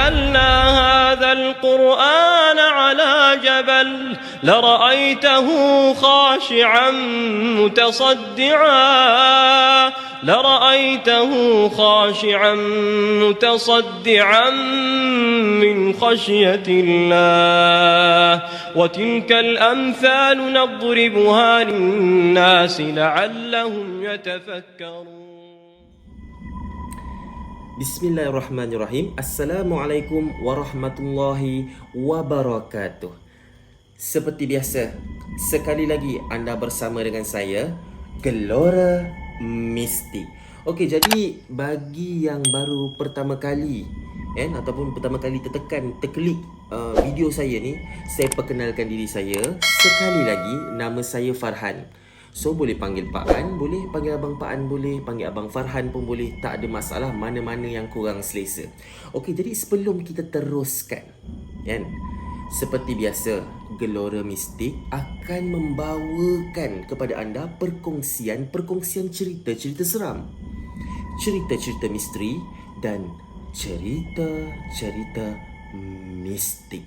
نزلنا هذا القرآن على جبل لرأيته خاشعا متصدعا من خشية الله وتلك الأمثال نضربها للناس لعلهم يتفكرون. Bismillahirrahmanirrahim. Assalamualaikum warahmatullahi wabarakatuh. Seperti biasa, sekali lagi anda bersama dengan saya, Gelora Mistik. Okey, jadi bagi yang baru pertama kali ataupun pertama kali terklik video saya ni, saya perkenalkan diri saya. Sekali lagi, nama saya Farhan. So boleh panggil Pak An, boleh panggil Abang Pak An, boleh panggil Abang Farhan pun boleh, tak ada masalah, mana-mana yang kurang selesa. Okey, jadi sebelum kita teruskan, seperti biasa, Gelora Mistik akan membawakan kepada anda perkongsian cerita-cerita seram, cerita-cerita misteri dan cerita-cerita mistik.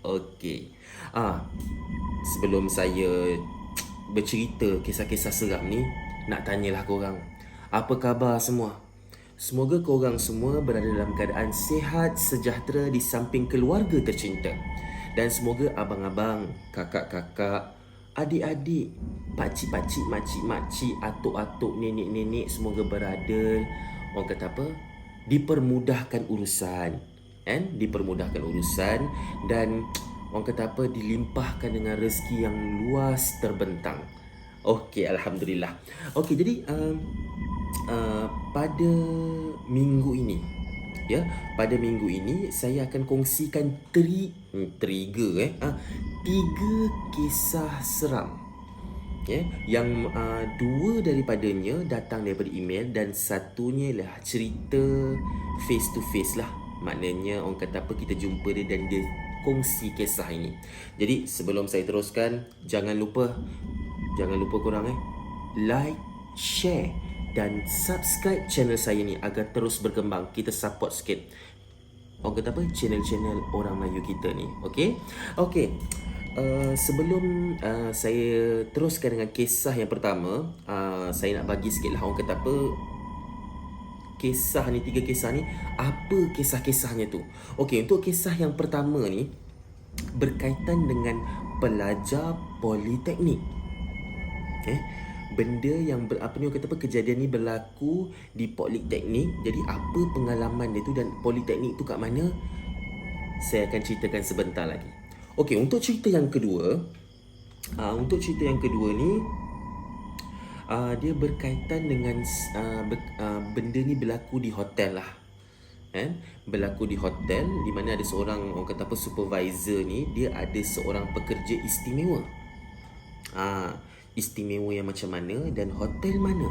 Okey. Sebelum saya bercerita kisah-kisah seram ni, nak tanyalah korang, apa khabar semua? Semoga korang semua berada dalam keadaan sihat, sejahtera di samping keluarga tercinta. Dan semoga abang-abang, kakak-kakak, adik-adik, pakcik-pakcik, makcik-makcik, atuk-atuk, nenek-nenek semoga berada, orang kata apa, dipermudahkan urusan, dipermudahkan urusan, dan orang kata apa, dilimpahkan dengan rezeki yang luas terbentang. Okey, alhamdulillah. Okey, jadi pada minggu ini, pada minggu ini saya akan kongsikan tiga kisah seram. Yang dua daripadanya datang daripada email dan satunya ialah cerita face to face lah. Maknanya orang kata apa, kita jumpa dia dan dia kongsi kisah ini. Jadi sebelum saya teruskan, jangan lupa korang like, share dan subscribe channel saya ni agar terus berkembang. Kita support sikit, orang kata apa, channel-channel orang Melayu kita ni. Okey. Sebelum saya teruskan dengan kisah yang pertama, saya nak bagi sikit lah, orang kata apa, kisah ni, tiga kisah ni, apa kisah-kisahnya tu. Okey, untuk kisah yang pertama ni berkaitan dengan pelajar politeknik. Benda yang kejadian ni berlaku di politeknik. Jadi apa pengalaman dia tu dan politeknik tu kat mana, saya akan ceritakan sebentar lagi. Okey, untuk cerita yang kedua ni dia berkaitan dengan benda ni berlaku di hotel lah. Berlaku di hotel di mana ada seorang, orang kata apa, supervisor ni, dia ada seorang pekerja istimewa. Istimewa yang macam mana dan hotel mana,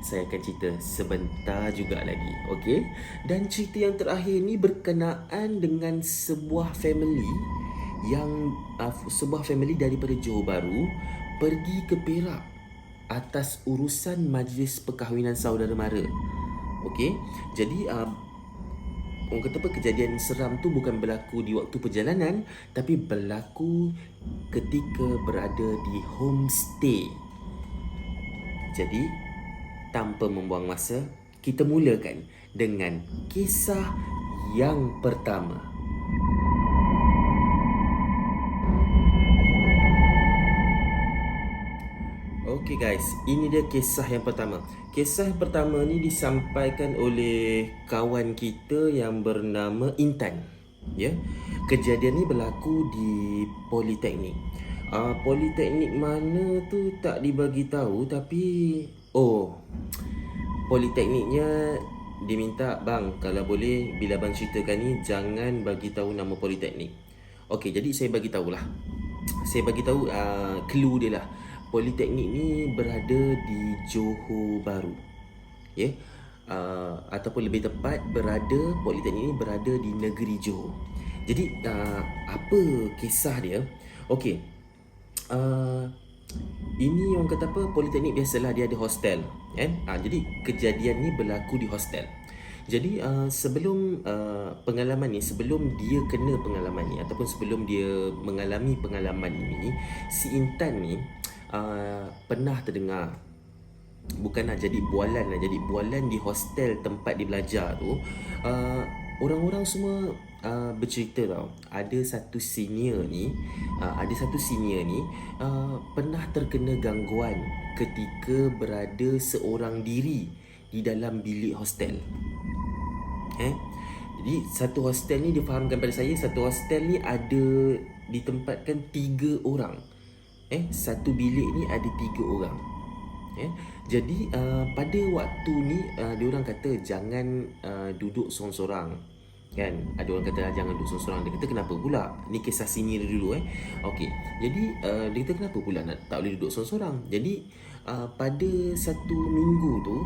saya akan cerita sebentar juga lagi. Okey. Dan cerita yang terakhir ni berkenaan dengan sebuah family daripada Johor Bahru pergi ke Perak atas urusan majlis perkahwinan saudara mara. Okey. Jadi orang kata apa, kejadian seram tu bukan berlaku di waktu perjalanan, tapi berlaku ketika berada di homestay. Jadi tanpa membuang masa, kita mulakan dengan kisah yang pertama. Okey guys, ini dia kisah yang pertama. Kisah yang pertama ni disampaikan oleh kawan kita yang bernama Intan. Kejadian ni berlaku di politeknik. Politeknik mana tu tak dibagi tahu, tapi politekniknya dia minta, bang, kalau boleh bila abang ceritakan ni jangan bagi tahu nama politeknik. Okey, jadi saya bagi tahulah. Saya bagi tahu clue dia lah. Politeknik ni berada di Johor Bahru. Ataupun lebih tepat, politeknik ni berada di negeri Johor. Jadi apa kisah dia? Okey. Ini orang kata apa, politeknik biasalah dia ada hostel, Jadi kejadian ni berlaku di hostel. Jadi sebelum pengalaman ni, sebelum dia kena pengalaman ni ataupun sebelum dia mengalami pengalaman ini, si Intan ni pernah terdengar, bukan nak jadi bualan lah, jadi bualan di hostel tempat dia belajar tu. Orang-orang semua bercerita tau, ada satu senior ni pernah terkena gangguan ketika berada seorang diri di dalam bilik hostel. Jadi satu hostel ni, dia fahamkan pada saya, satu hostel ni ada ditempatkan 3 orang. Satu bilik ni ada 3 orang. Jadi pada waktu ni diorang kata jangan duduk sorang-sorang. Kan, ada orang kata jangan duduk sorang-sorang. Dia kata kenapa pula? Ni kisah senior dulu Okey. Jadi dia kata kenapa pula tak boleh duduk sorang-sorang. Jadi pada satu minggu tu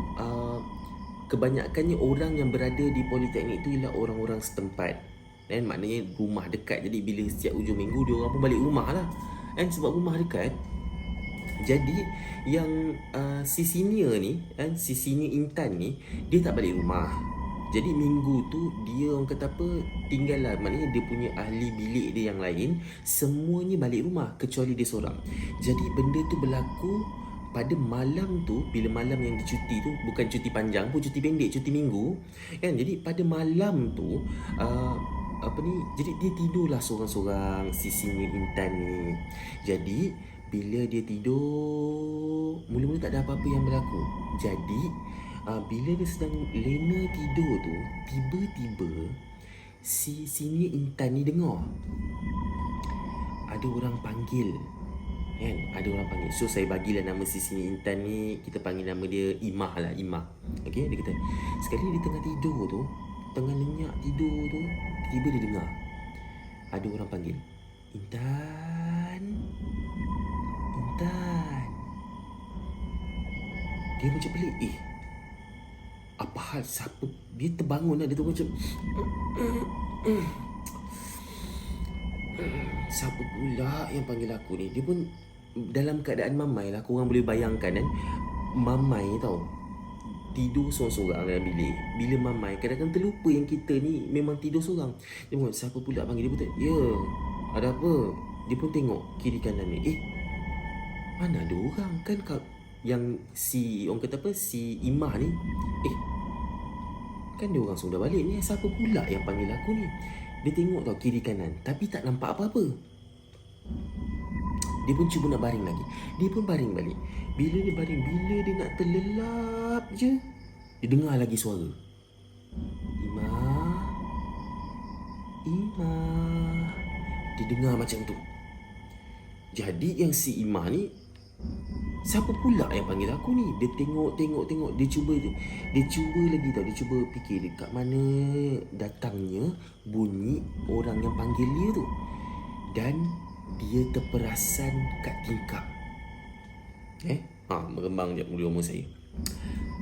kebanyakannya orang yang berada di politeknik tu ialah orang-orang setempat. Maknanya rumah dekat. Jadi bila setiap hujung minggu dia orang pun balik rumah lah. Sebab rumah dekat. Jadi yang si senior ni, si senior Intan ni, dia tak balik rumah. Jadi minggu tu dia orang kata apa, tinggal lah. Maknanya dia punya ahli bilik dia yang lain semuanya balik rumah kecuali dia seorang. Jadi benda tu berlaku pada malam tu, bila malam yang dia cuti tu, bukan cuti panjang pun, cuti pendek, cuti minggu kan. Jadi pada malam tu jadi dia tidurlah seorang-seorang, si senior Intan ni. Jadi bila dia tidur, mula-mula tak ada apa-apa yang berlaku. Jadi bila dia sedang lena tidur tu, tiba-tiba si senior Intan ni dengar ada orang panggil. Ada orang panggil. So saya bagilah nama si senior Intan ni, kita panggil nama dia Imah lah, Imah. Okey, dia kata sekali dia tengah tidur tu, tengah lenyak tidur tu, tiba dia dengar ada orang panggil, Intan, Intan. Dia macam pelik, apa hal, siapa? Dia terbangun lah, dia tu macam siapa pula yang panggil aku ni? Dia pun dalam keadaan mamai lah. Korang boleh bayangkan kan, mamai tau, tidur seorang-seorang dalam bilik. Bila mamai, kadang-kadang terlupa yang kita ni memang tidur seorang. Dia pun siapa pula panggil. Dia pun tanya, ya, ada apa? Dia pun tengok kiri kanan ni, mana ada orang kan. Yang si, orang kata apa, si Imah ni, kan dia orang sudah balik ni, siapa pula yang panggil aku ni? Dia tengok tau kiri kanan, tapi tak nampak apa-apa. Dia pun cuba nak baring lagi. Dia pun baring balik. Bila dia baring, bila dia nak terlelap je, dia dengar lagi suara, Imah, Imah. Dia dengar macam tu. Jadi yang si Imah ni, siapa pula yang panggil aku ni? Dia tengok. Dia cuba lagi tau. Dia cuba fikir dekat mana datangnya bunyi orang yang panggil dia tu. Dan dia terperasan kat tingkap. Merembang je mulut rumah saya.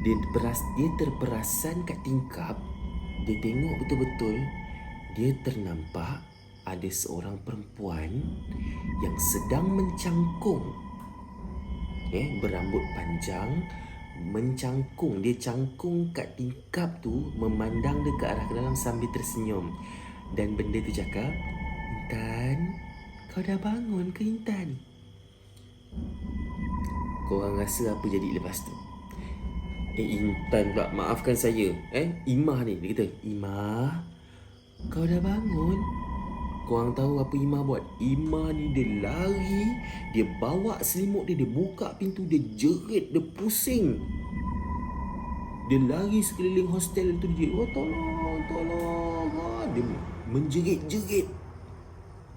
Dia terperasan kat tingkap. Dia tengok betul-betul. Dia ternampak ada seorang perempuan yang sedang mencangkung. Berambut panjang, mencangkung. Dia cangkung kat tingkap tu, memandang dia ke arah ke dalam sambil tersenyum. Dan benda tu cakap, Intan, kau dah bangun ke Intan? Korang rasa apa jadi lepas tu? Intan pula, maafkan saya. Imah ni, dia kata, Imah, kau dah bangun? Korang tahu apa Imah buat? Imah ni dia lari, dia bawa selimut dia, dia buka pintu, dia jerit, dia pusing. Dia lari sekeliling hostel tu, dia tolong. Dia menjerit-jerit.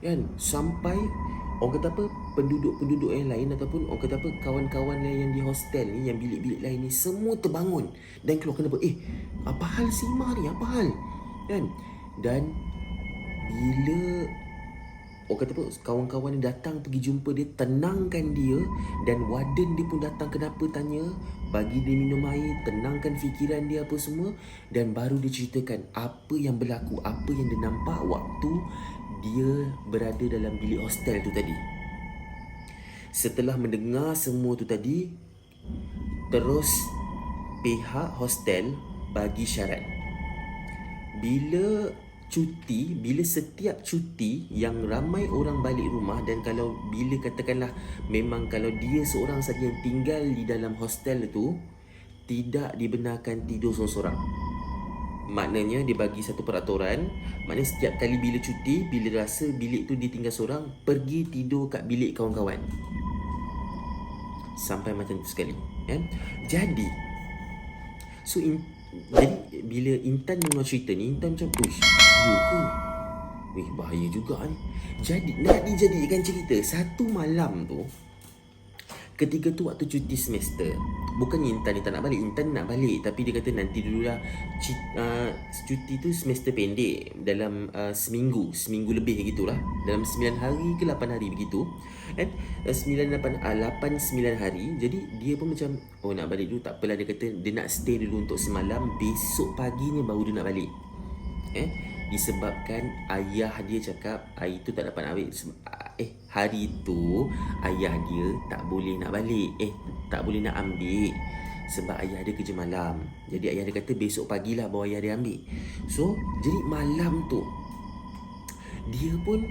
Kan? Sampai orang kata apa, penduduk-penduduk yang lain ataupun orang kata apa, kawan-kawan yang di hostel ni, yang bilik-bilik lain ni, semua terbangun dan keluar. Kenapa? Apa hal si Imah ni? Apa hal? Kan? Dan bila orang kata apa, kawan-kawan ni datang pergi jumpa dia, tenangkan dia. Dan warden dia pun datang, kenapa tanya, bagi dia minum air, tenangkan fikiran dia apa semua. Dan baru dia ceritakan apa yang berlaku, apa yang dia nampak waktu dia berada dalam bilik hostel tu tadi. Setelah mendengar semua tu tadi, terus pihak hostel bagi syarat. bila setiap cuti yang ramai orang balik rumah, dan kalau bila katakanlah memang kalau dia seorang saja yang tinggal di dalam hostel itu, tidak dibenarkan tidur seorang-seorang. Maknanya dia bagi satu peraturan, maknanya setiap kali bila cuti, bila rasa bilik tu ditinggal seorang, pergi tidur kat bilik kawan-kawan. Sampai macam tu sekali. Jadi bila Intan dengar cerita ni, Intan macam, uish, ya ke? Wih, bahaya juga ni. Jadi nak dijadikan cerita, satu malam tu, ketika tu waktu cuti semester, bukannya Intan ni tak nak balik, Intan nak balik, tapi dia kata nanti dululah. Cuti tu semester pendek, dalam seminggu lebih gitulah, dalam 9 hari ke 8 hari begitu, 8-9 hari. Jadi dia pun macam, oh nak balik dulu, tak apalah. Dia kata dia nak stay dulu untuk semalam, besok paginya baru dia nak balik. Disebabkan ayah dia cakap hari tu tak dapat nak balik. Hari tu ayah dia tak boleh nak balik, tak boleh nak ambil, sebab ayah dia kerja malam. Jadi ayah dia kata besok pagilah baru ayah dia ambil. So jadi malam tu dia pun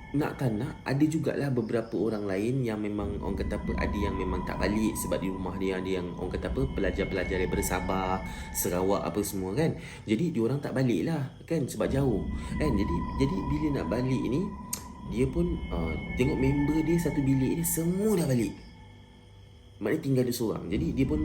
nak tak nak, ada jugalah beberapa orang lain yang memang orang kata apa, ada yang memang tak balik sebab di rumah dia ada yang orang kata apa, pelajar-pelajar daripada Sabah, Sarawak apa semua kan. Jadi dia orang tak balik lah kan, sebab jauh kan. Jadi bila nak balik ni, dia pun tengok member dia satu bilik dia semua dah balik, maknanya tinggal dia seorang. Jadi dia pun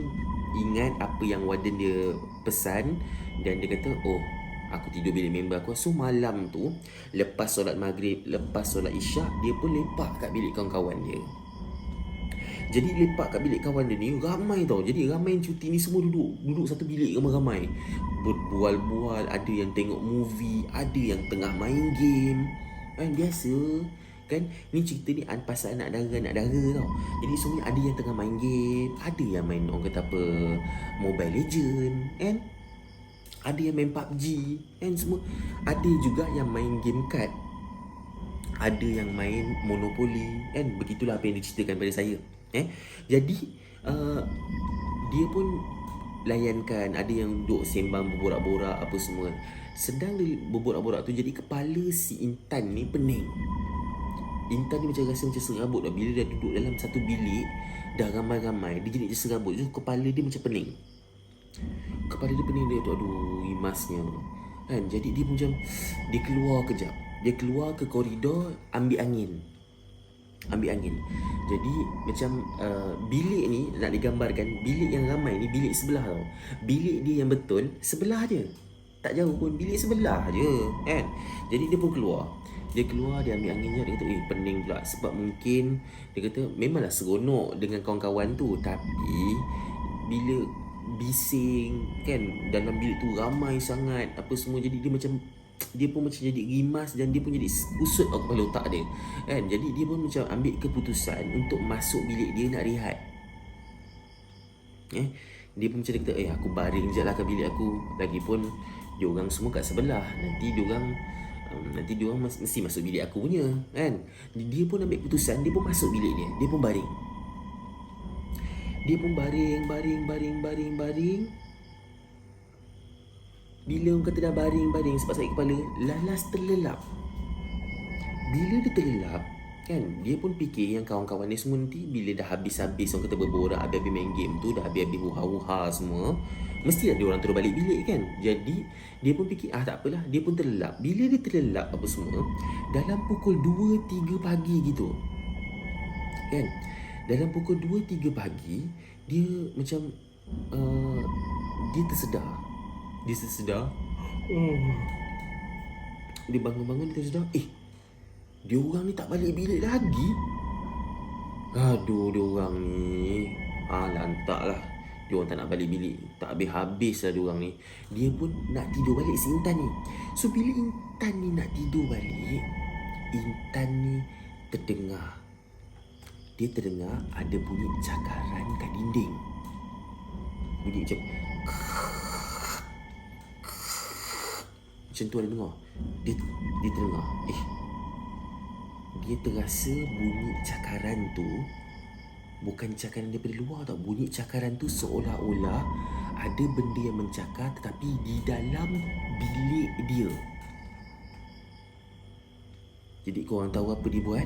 ingat apa yang warden dia pesan, dan dia kata, oh aku tidur bilik member aku. So malam tu, lepas solat maghrib, lepas solat isyak, dia pun lepak kat bilik kawan-kawan dia. Jadi lepak kat bilik kawan dia ni ramai tau. Jadi ramai yang cuti ni semua duduk satu bilik ramai-ramai, berbual-bual, ada yang tengok movie, ada yang tengah main game kan. Biasa kan, ni cerita ni pasal anak dara tau. Jadi semua ada yang tengah main game, ada yang main orang kata apa, Mobile Legend kan, ada yang main PUBG kan semua. Ada juga yang main game card, ada yang main Monopoly kan. Begitulah apa yang diceritakan pada saya. Jadi dia pun layankan, ada yang duduk sembang berborak-borak apa semua. Sedang dia berborak-borak tu, jadi kepala si Intan ni pening. Intan ni macam rasa macam serabut dah. Bila dia duduk dalam satu bilik dah ramai-ramai, dia jadi serabut. So kepala dia macam pening. Kepala dia pening, dia tu aduh imasnya kan. Jadi dia macam, dia keluar kejap, dia keluar ke koridor ambil angin. Jadi macam bilik ni nak digambarkan, bilik yang ramai ni bilik sebelah tau. Bilik dia yang betul sebelah je, tak jauh pun, bilik sebelah je kan. Jadi dia pun keluar, dia ambil angin je. Dia kata pening pula, sebab mungkin dia kata memanglah seronok dengan kawan-kawan tu, tapi bila bising kan, dalam bilik tu ramai sangat apa semua, jadi dia pun macam jadi rimas, dan dia pun jadi usut kepala otak dia kan. Jadi dia pun macam ambil keputusan untuk masuk bilik dia nak rehat. Dia pun macam dia kata, aku baring je lah kat bilik aku, lagipun diorang semua kat sebelah, nanti diorang mesti masuk bilik aku punya kan. Dia pun ambil keputusan, dia pun masuk bilik dia, dia pun baring. Bila orang kata dah baring sebab sakit kepala, lalas terlelap. Bila dia terlelap kan, dia pun fikir yang kawan-kawan dia semua nanti bila dah habis-habis orang kata berborak, habis-habis main game tu, dah habis-habis huha-huha semua, mestilah dia orang terus balik bilik kan. Jadi dia pun fikir tak apalah, dia pun terlelap. Bila dia terlelap apa semua, dalam pukul 2-3 pagi gitu kan, dalam pukul 2-3 pagi dia macam dia tersedar. Dia bangun-bangun, dia tersedar, dia orang ni tak balik bilik lagi. Aduh, dia orang ni lantak lah. Dia orang tak nak balik bilik, tak habis-habis lah dia orang ni. Dia pun nak tidur balik si Intan ni. So bila Intan ni nak tidur balik, Intan ni terdengar ada bunyi cakaran kat dinding. Bunyi macam tu ada dengar. Dia terdengar, dia terasa bunyi cakaran tu bukan cakaran daripada luar tau. Bunyi cakaran tu seolah-olah ada benda yang mencakar tetapi di dalam bilik dia. Jadi korang tahu apa dia buat?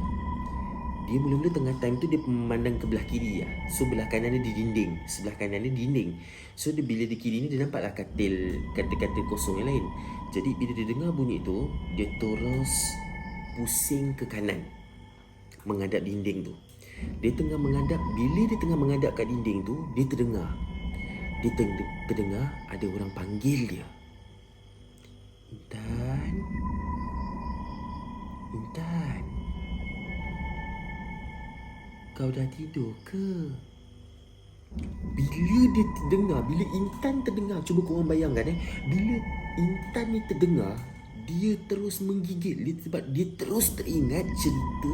Dia mula-mula tengah time tu dia memandang ke belah kiri lah. So belah kanan dia di dinding, sebelah kanan dia dinding. So bila di kiri ni dia nampaklah katil kosong yang lain. Jadi bila dia dengar bunyi tu, dia terus pusing ke kanan, menghadap dinding tu. Dia tengah menghadap, bila dia tengah menghadap kat dinding tu, dia terdengar ada orang panggil dia. Intan, Intan, kau dah tidur ke? Bila dia terdengar, bila Intan terdengar, cuba korang bayangkan bila Intan ni terdengar, dia terus menggigil sebab dia terus teringat cerita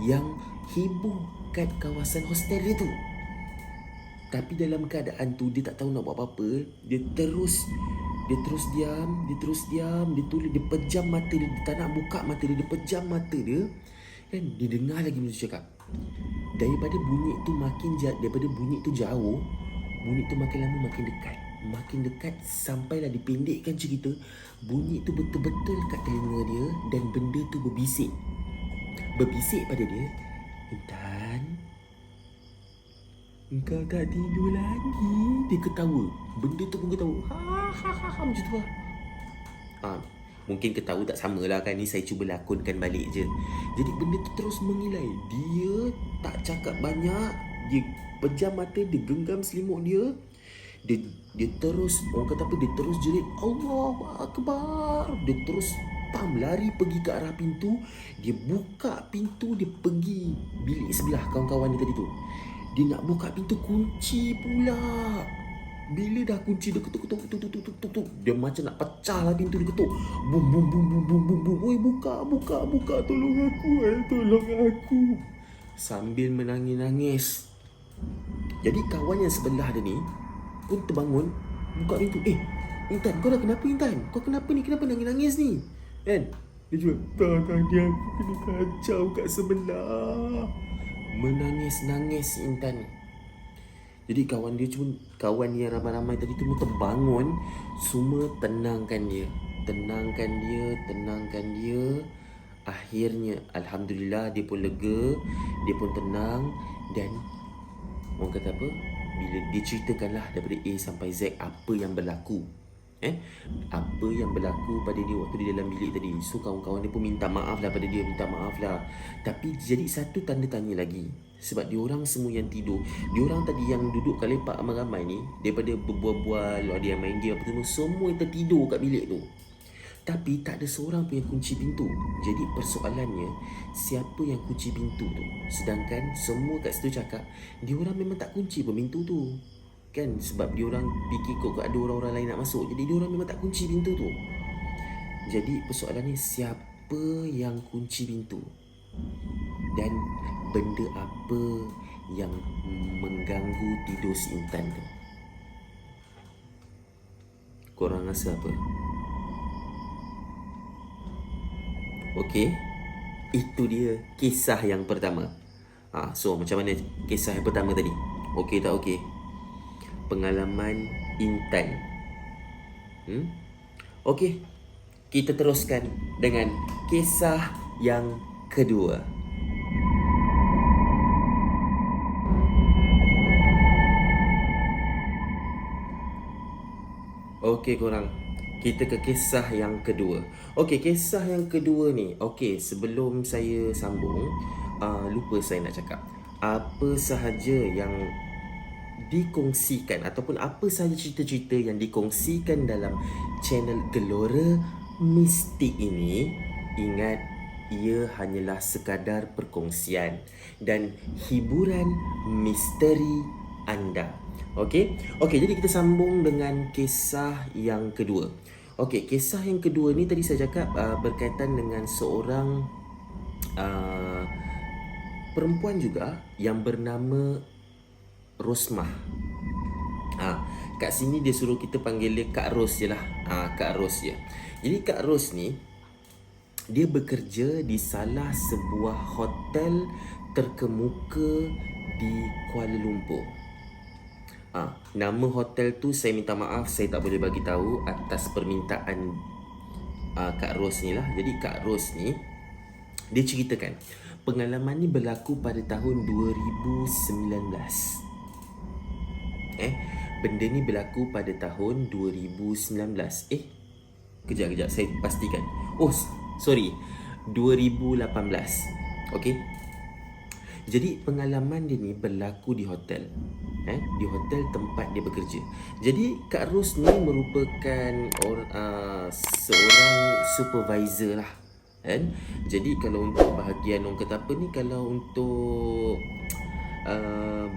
yang heboh kat kawasan hostel dia tu. Tapi dalam keadaan tu dia tak tahu nak buat apa-apa. Dia terus diam, dia pejam mata dia, dia tak nak buka mata dia, dia pejam mata dia. Kan dia dengar lagi musuh cakap. Daripada bunyi tu jauh, bunyi tu makin lama makin dekat sampailah dipendekkan cerita, bunyi tu betul-betul kat telinga dia dan benda tu berbisik pada dia. Intan, engkau tak tidur lagi? Dia ketawa. Benda tu pun ketawa. Ha macam tu lah. Mungkin ketawa tak sama lah kan. Ni saya cuba lakonkan balik je. Jadi benda tu terus mengilai. Dia tak cakap banyak. Dia pejam mata, dia genggam selimut dia. Dia terus, orang kata apa, dia terus jerit Allahu Akbar. Dia terus lari pergi ke arah pintu. Dia buka pintu, dia pergi bilik sebelah kawan-kawan dia tadi tu. Dia nak buka pintu, kunci pula. Bila dah kunci, dia ketuk. Dia macam nak pecah lah pintu, dia ketuk. Bum. Oi, buka. Tolong aku. Sambil menangis-nangis. Jadi kawan yang sebelah dia ni pun terbangun, buka pintu. Intan, kau dah kenapa Intan? Kau kenapa ni? Kenapa nangis-nangis ni? Kan? Dia cakap, tadi aku kena kacau kat sebelah. Menangis-nangis Intan ni. Jadi kawan yang ramai-ramai tadi tu pun terbangun. Semua tenangkan dia. Akhirnya Alhamdulillah dia pun lega, dia pun tenang. Dan orang kata apa, bila dia ceritakanlah daripada A sampai Z apa yang berlaku, apa yang berlaku pada dia waktu di dalam bilik tadi. So kawan-kawan dia pun minta maaf lah pada dia, Tapi jadi satu tanda tanya lagi. Sebab diorang semua yang tidur, diorang tadi yang duduk kat lepak ramai-ramai ni, daripada berbual-bual, ada yang main game apa semua yang tertidur kat bilik tu. Tapi tak ada seorang pun yang kunci pintu. Jadi persoalannya, siapa yang kunci pintu tu? Sedangkan semua kat situ cakap diorang memang tak kunci pun pintu tu. Kan, sebab diorang fikir kok ada orang-orang lain nak masuk. Jadi diorang memang tak kunci pintu tu. Jadi persoalannya, siapa yang kunci pintu? Dan benda apa yang mengganggu tidur si Intan tu? Korang rasa apa? Okey, itu dia kisah yang pertama. So macam mana kisah yang pertama tadi? Okey tak okey? Pengalaman Intan. Okey, kita teruskan dengan kisah yang kedua. Okey korang, kita ke kisah yang kedua. Okey, kisah yang kedua ni. Okey, sebelum saya sambung, lupa saya nak cakap apa sahaja yang dikongsikan ataupun apa sahaja cerita-cerita yang dikongsikan dalam channel Gelora Mistik ini, ingat ia hanyalah sekadar perkongsian dan hiburan misteri anda. Okey, jadi kita sambung dengan kisah yang kedua. Okey, kisah yang kedua ni tadi saya cakap berkaitan dengan seorang perempuan juga yang bernama Rosmah. Kat sini dia suruh kita panggil dia Kak Ros je lah. Kak Ros je. Jadi Kak Ros ni, dia bekerja di salah sebuah hotel terkemuka di Kuala Lumpur. Nama hotel tu saya minta maaf, saya tak boleh bagi tahu atas permintaan Kak Ros ni lah. Jadi Kak Ros ni, dia ceritakan pengalaman ni berlaku pada tahun 2019. Benda ni berlaku pada tahun 2019. Kejap saya pastikan. Sorry, 2018. Okey. Jadi pengalaman dia ni berlaku di hotel. Di hotel tempat dia bekerja. Jadi Kak Ros ni merupakan seorang supervisor lah. Jadi kalau untuk bahagian orang kata apa ni, kalau untuk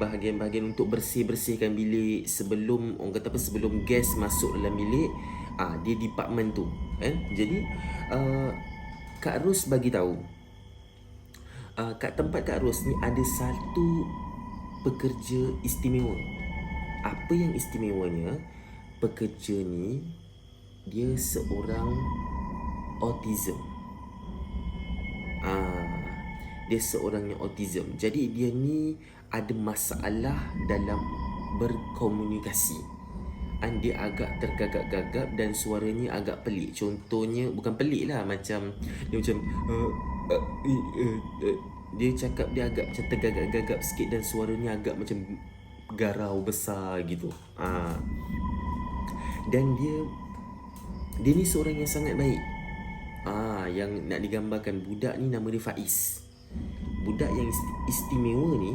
bahagian-bahagian untuk bersihkan bilik sebelum orang kata apa, sebelum guest masuk dalam bilik, dia department tu. Jadi Kak Ros bagi tahu, kat tempat Kak Ros ni ada satu pekerja istimewa. Apa yang istimewanya? Pekerja ni dia seorang autism. Dia seorang yang autism. Jadi dia ni ada masalah dalam berkomunikasi. Dia agak tergagap-gagap dan suaranya agak pelik. Contohnya, bukan pelik lah, macam dia macam dia cakap dia agak macam tergagap-gagap sikit dan suaranya agak macam garau besar gitu. Dan dia ni seorang yang sangat baik. Yang nak digambarkan, budak ni nama dia Faiz. Budak yang istimewa ni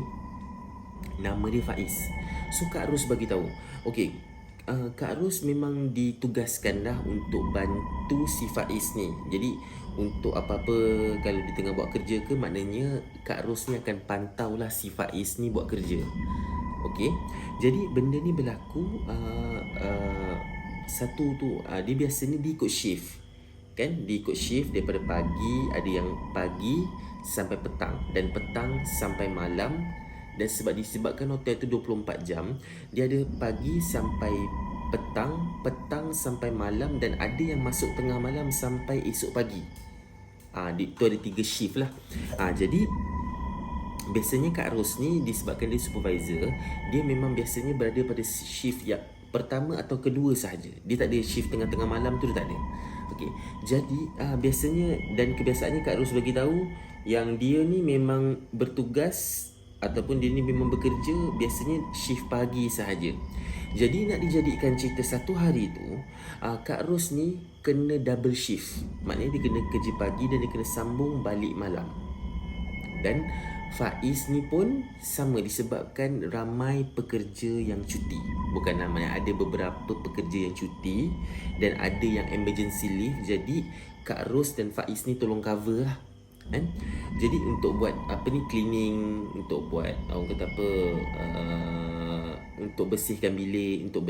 nama dia Faiz. So Kak Ros bagi tahu, okey, Kak Ros memang ditugaskan dah untuk bantu si Faiz ni. Jadi untuk apa-apa, kalau dia tengah buat kerja ke, maknanya Kak Ros ni akan pantau lah si Faiz ni buat kerja. Okey. Jadi benda ni berlaku satu tu, dia biasanya dia ikut shift. Kan, dia ikut shift daripada pagi, ada yang pagi sampai petang dan petang sampai malam. Dan disebabkan hotel tu 24 jam, dia ada pagi sampai petang, petang sampai malam, dan ada yang masuk tengah malam sampai esok pagi. Itu ada 3 shift lah. Jadi biasanya Kak Ros ni, disebabkan dia supervisor, dia memang biasanya berada pada shift yang pertama atau kedua sahaja. Dia tak ada shift tengah-tengah malam tu, dia tak ada. Okey. Jadi biasanya dan kebiasaannya Kak Ros bagi tahu yang dia ni memang bertugas ataupun dia ni memang bekerja biasanya shift pagi sahaja. Jadi nak dijadikan cerita, satu hari tu Kak Ros ni kena double shift. Maknanya dia kena kerja pagi dan dia kena sambung balik malam. Dan Faiz ni pun sama, disebabkan ramai pekerja yang cuti. Bukan namanya, ada beberapa pekerja yang cuti dan ada yang emergency leave. Jadi Kak Ros dan Faiz ni tolong cover lah. Jadi untuk buat apa ni, cleaning, untuk buat orang kata apa, untuk bersihkan bilik, untuk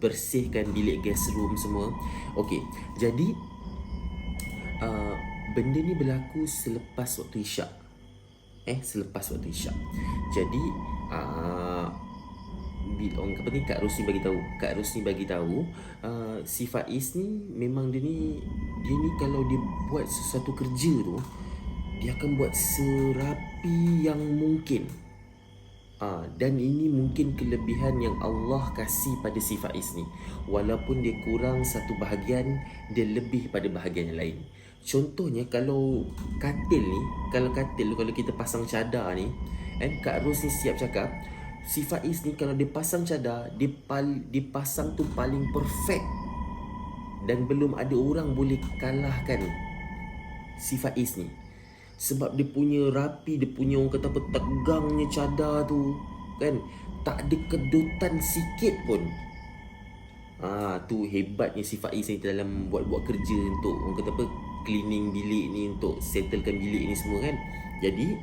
bersihkan bilik guest room semua. Okey. Jadi benda ni berlaku selepas waktu isyak. Selepas waktu isyak. Jadi orang kata ni, Kak Ros ni bagi tahu, si Faiz ni memang dia ni kalau dia buat sesuatu kerja tu, dia akan buat serapi yang mungkin. Dan ini mungkin kelebihan yang Allah kasih pada si Faiz ni. Walaupun dia kurang satu bahagian, dia lebih pada bahagian yang lain. Contohnya kalau katil ni, kalau kita pasang cadar ni, Kak Ros ni siap cakap, si Faiz ni kalau dia pasang cadar, dia pasang tu paling perfect. Dan belum ada orang boleh kalahkan si Faiz ni. Sebab dia punya rapi, dia punya orang kata apa, tegangnya cadar tu, kan, tak ada kedutan sikit pun. Tu hebatnya si Faiz ni dalam buat kerja untuk orang kata apa, cleaning bilik ni, untuk settlekan bilik ni semua kan. Jadi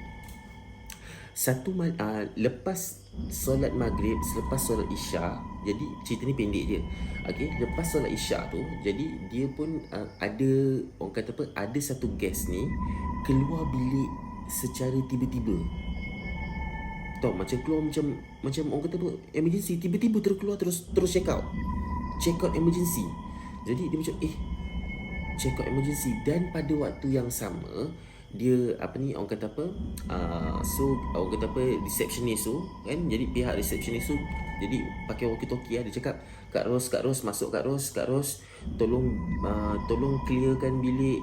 lepas solat maghrib, selepas solat isyak, jadi cerita ni pendek je. Okey, lepas solat isyak tu, jadi dia pun ada orang kata apa, ada satu guest ni keluar bilik secara tiba-tiba. Tahu, macam keluar macam orang kata apa, emergency, tiba-tiba terkeluar terus check out emergency. Jadi dia macam check out emergency. Dan pada waktu yang sama, dia apa ni, orang kata apa, so orang kata apa, receptionist tu kan, jadi pihak receptionist tu jadi pakai walkie-talkie dia cakap, Kak Ros masuk, Kak Ros tolong clearkan bilik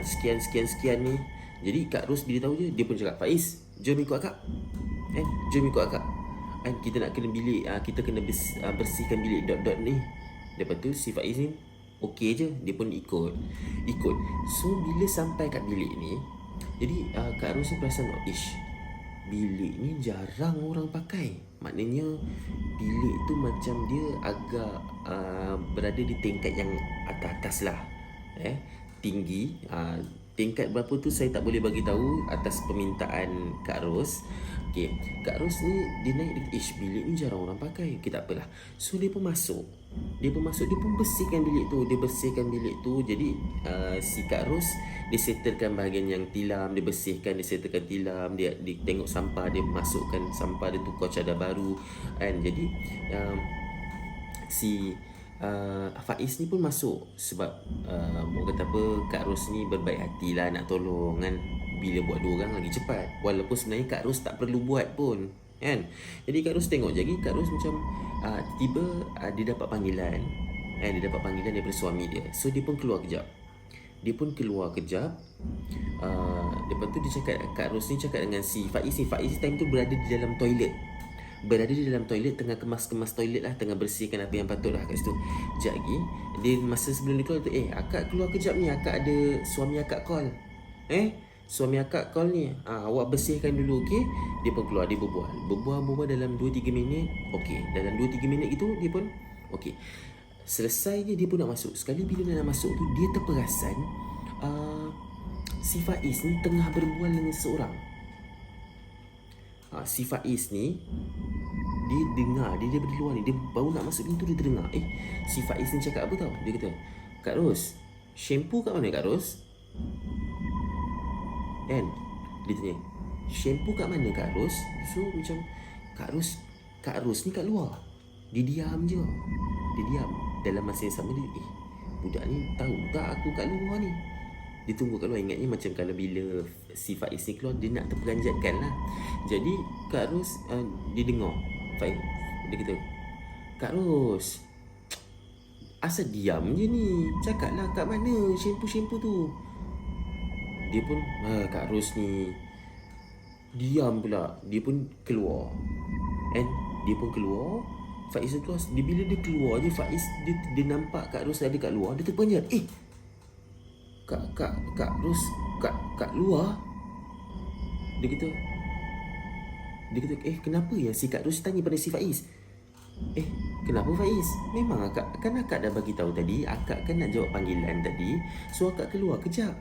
sekian ni. Jadi Kak Ros bila tahu je, dia pun cakap, Faiz, jom ikut akak. Jom ikut akak. Kita nak kena bilik, kita kena bersihkan bilik ni. Lepas tu si Faiz ni okey je, dia pun ikut. So bila sampai kat bilik ni, jadi Kak Ros ni perasan, bilik ni jarang orang pakai. Maknanya bilik tu macam dia agak berada di tingkat yang atas lah. Tinggi. Tingkat berapa tu saya tak boleh bagi tahu atas permintaan Kak Ros. Okey, Kak Ros ni dia naik dekat bilik ni jarang orang pakai. Okey, tak apalah. So dia pun masuk. Dia pun bersihkan bilik tu. Jadi si Kak Ros dia settlekan bahagian yang tilam, dia bersihkan, dia settlekan tilam, dia tengok sampah, dia masukkan sampah, dia tukar cadar baru kan. Jadi si Faiz ni pun masuk sebab orang kata apa, Kak Ros ni berbaik hati lah nak tolong kan. Bila buat dua orang lagi cepat, walaupun sebenarnya Kak Ros tak perlu buat pun kan. Jadi Kak Ros tengok je, Kak Ros macam tiba dia dapat panggilan daripada suami dia. So dia pun keluar kejap. Lepas tu dia cakap, Kak Ros ni cakap dengan si Faiz time tu berada di dalam toilet, tengah kemas toilet lah, tengah bersihkan apa yang patut lah kat situ. Sekejap lagi dia, masa sebelum dia keluar tu, akak keluar kejap ni, akak ada suami akak call. Suami akak call ni, awak bersihkan dulu, okey? Dia pun keluar, dia berbual dalam 2-3 minit. Okey, dalam 2-3 minit itu dia pun okey. Selesai je dia pun nak masuk. Sekali bila dia nak masuk tu, dia terperasan si Faiz ni tengah berbual dengan seseorang. Si Faiz ni dia dengar, dia daripada luar ni, dia baru nak masuk pintu, dia terdengar si Faiz ni cakap apa tau. Dia kata, Kak Ros, shampoo kat mana Kak Ros? Kan? Dia tanya, shampoo kat mana Kak Ros? So macam Kak Ros ni kat luar. Dia diam je. Dalam masa yang sama dia, budak ni tahu tak aku kat luar ni. Dia tunggu kat luar. Ingatnya macam kalau bila si Faiz ni keluar, dia nak terperanjatkan lah. Jadi Kak Ros dia dengar Faiz, dia kata, Kak Ros, asal diam je ni, cakaplah kat mana shampoo tu. Dia pun Kak Ros ni diam pula. Dia pun keluar. Faiz keluar. Bila dia keluar je, Faiz dia nampak Kak Ros ada kat luar. Dia terperanjat. Kak Ros kat luar. Dia kata kenapa ya? Si Kak Ros tanya pada si Faiz, kenapa Faiz? Memang akak dah bagi tahu tadi, akak kan nak jawab panggilan tadi. So akak keluar kejap.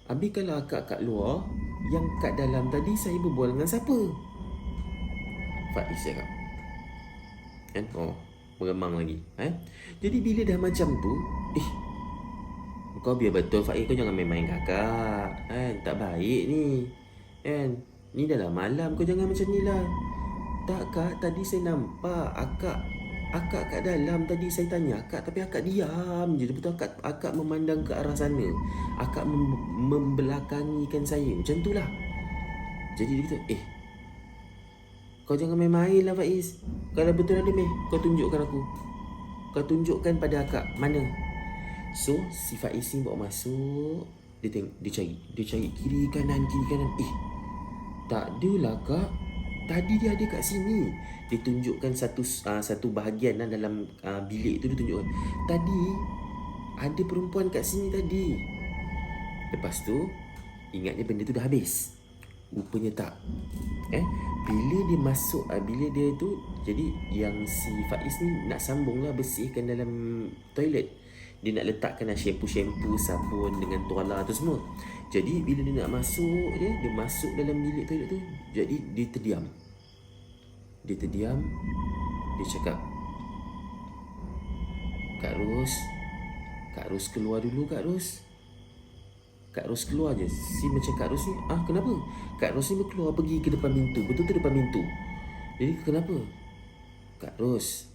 Habis kalau akak kat luar, yang kat dalam tadi saya berbual dengan siapa? Faiz cakap. Kan? Meremang lagi. Jadi bila dah macam tu, kau biar betul Faiz, kau jangan main-main kakak. Tak baik ni. Ni dah lah malam, kau jangan macam ni lah. Tak Kak, tadi saya nampak akak kat dalam. Tadi saya tanya akak, tapi akak diam je. Lepas tu akak memandang ke arah sana. Akak membelakangikan saya. Macam tu lah. Jadi dia kata, kau jangan main-main lah Faiz. Kalau betul ada kau tunjukkan aku. Kau tunjukkan pada akak mana. So si Faiz ni bawa masuk. Dia cari kiri kanan. Tak adalah Kak, tadi dia ada kat sini. Dia tunjukkan satu bahagian dalam bilik tu. Dia tunjukkan, tadi ada perempuan kat sini tadi. Lepas tu ingatnya benda tu dah habis. Rupanya tak. Bila dia masuk, bila dia tu, jadi yang si Faiz ni nak sambung lah bersihkan dalam toilet. Dia nak letakkan shampoo, sabun dengan tuala tu semua. Jadi bila dia nak masuk, dia masuk dalam bilik toilet tu. Jadi dia terdiam. Dia cakap, Kak Ros keluar dulu Kak Ros. Kak Ros keluar je. Si macam Kak Ros ni, kenapa? Kak Ros ni keluar pergi ke depan pintu. Betul-betul depan pintu. Jadi kenapa? Kak Ros,